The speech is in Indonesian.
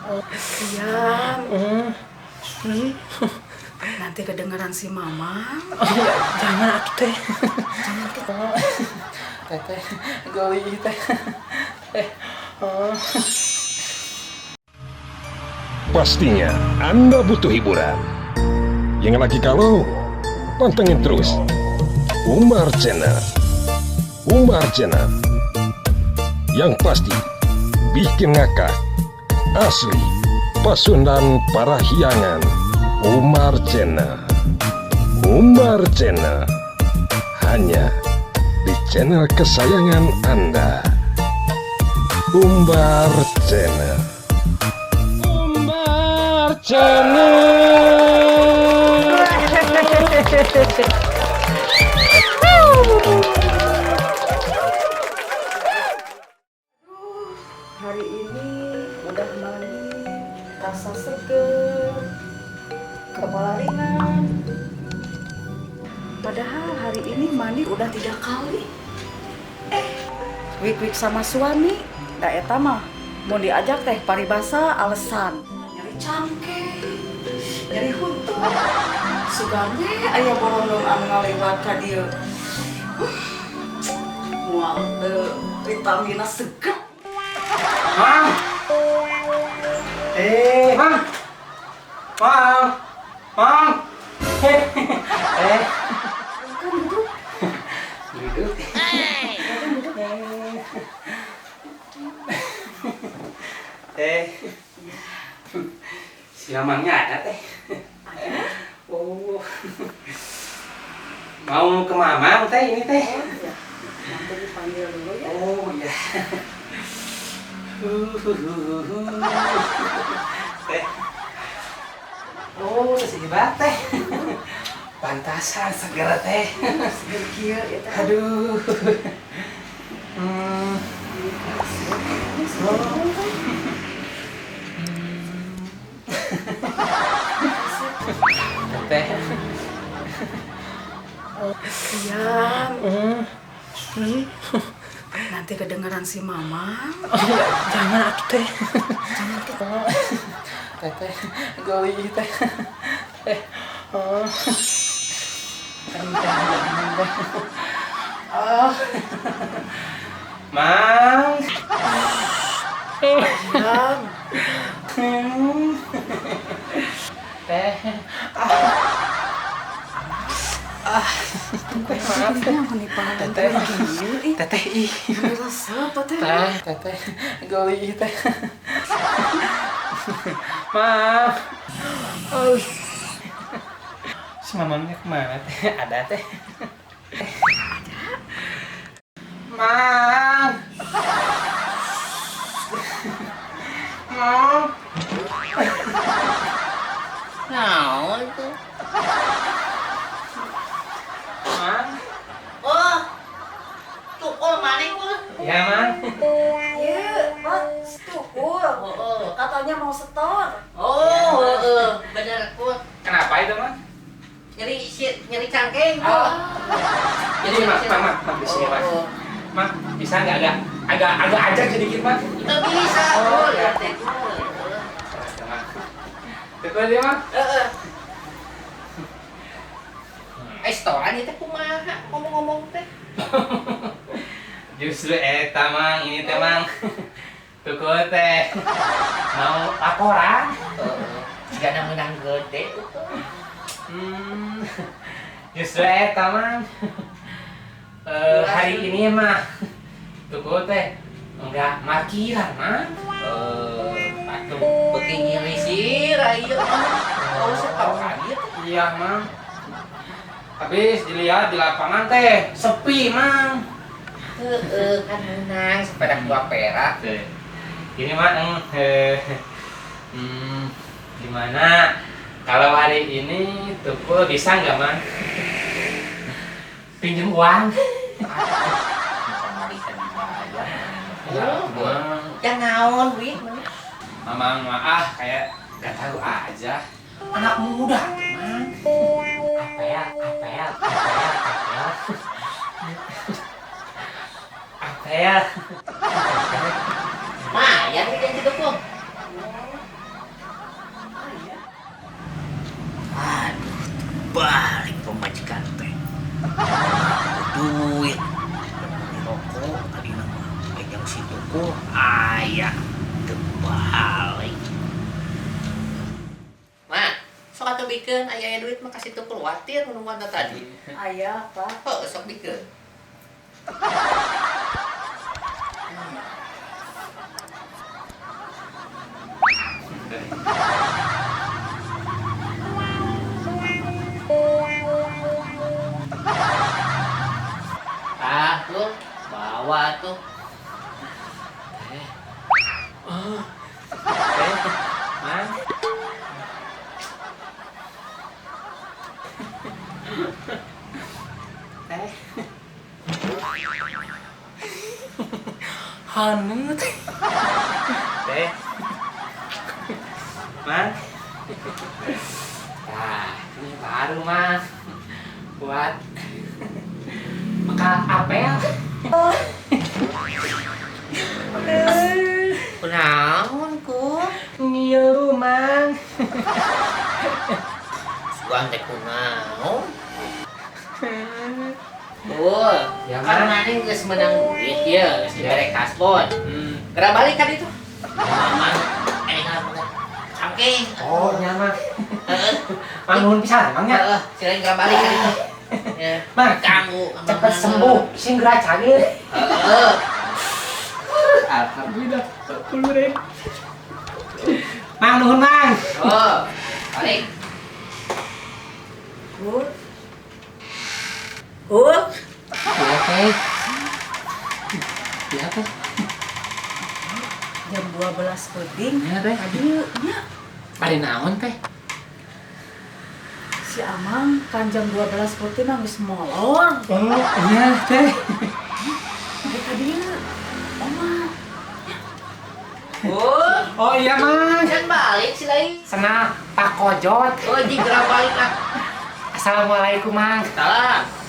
Diam. Nanti kedengeran si Mama. Jangan atuh teh. Jangan kita. Teteh, gali teh. Pastinya Anda butuh hiburan. Yang lagi kalau, pantengin terus Umar Channel. Umar Channel yang pasti bikin ngakak. Asli Pasundan Parahyangan. Umar Channel. Umar Channel hanya di channel kesayangan Anda. Umar Channel. Umar Channel. Hari ini udah mandi, rasa seger, kepala ringan. Padahal hari ini mandi udah 3 kali. Wik-wik sama suami, da eta mah mau diajak teh paribasa alasan. Nyari cangke, nyari huntu. Sugane aya borondong anu ngalewat ka dieu. Moal teu vitamina seger. Mang. Mang. Mang. Mang. Kan duduk. Duduk. Si Mamangnya ada teh. Oh. Mau ke Mamang teh ini teh. Oh iya. Nanti dipanggil dulu ya. Oh iya. Teh. Oh, segibat teh. Pantasan segera teh. Seger kieu eta. Aduh. Teh. Diam. Nanti kedengeran si Mama. Jangan atuh teh. Jangan kita. Teteh, gali teh. Jangan teh. Mang. Diam. Teh. Maaf teh. Teteh. Teteh ih. Resep teh. Teteh, gali teh. Maaf. Si Mamangnya kemana teh? Ada teh. Mang. Mang. Naon itu? Mang. Oh, tukul mana kul? Ya, Mang. Iya, Pak. Tukul. Katanya mau setor. Oh, bener kul. Kenapa itu, Mang? Nyeri cangkeng kul. Oh. Jadi, Mang, di sini, Mang. Mang, bisa nggak agak ajak sedikit, Mang? Itu bisa Oh, kul. ya. Teh kul. Betul dia, Mang? Restoran itu kumaha ngomong-ngomong teh. Justru eta, Mang, ini teh, Mang. Tukul teh. Mau laporan? Gana menang gede itu. Justru eta, Mang. Hari ini mah Tukul teh enggak markiran, Mang. Atuh beuki nyeri sira ieu mah. Oh, setau kan ieu teh. Iya, Mang. Habis dilihat di lapangan teh sepi, Mang. Kan menang sepeda dua perak. Ini mah gimana kalau hari ini Tukul bisa nggak, Mang? Pinjem uang? Kamari kan dibayar. Ya, Mang. Yang naon, Wi? Mamang mah kayak nggak tahu aja. Anak muda, Mang. Apel. Apel. Lumayan nih janji tuh. balik pemajikan teh. Duit. Beli rokok tadi nama. Yang situ ku ayah terbalik. Mak, sok atuh bikin aya duit mah kasih tuh khawatir menungguan tadi. Ayah, Pak. Oh, sok bikin. Tuh, bawa tuh. Mang. Teh. Hanut. Teh. Mang. Nah, ini baru Mang. Buat bekal apel. Kunaon ku? Ngilu Mang. Sugan teh kunaon? Oh, Ya, kan Mang. maneh geus menang duit ya, geus dibere kaspon. Gerak balik kan itu. Mama, ngapunten. Saking. Oh, nya Mang. Heeh. Mang nuhun pisan Mangnya. Heeh, silain gerak balik kan itu. Ya, Mang, ganggu. cepet sembuh, segera cair. Heeh. Alhamdulillah, kulure. Mang nuhun Mang. Oh, balik. Gut. Gut. Ya teh. Ya teh. Jam 12 penting. Ya teh. Adieu nya. Bari naon teh? Si Amang kan jam 12 penting mah geus molor. Oh, iya teh. Adieu. Oma. Oh, Oh iya Mang. jangan balik sih lain. Senang Pak Kojot. Oh, di gerak balik lah. Assalamualaikum Mang. Salam.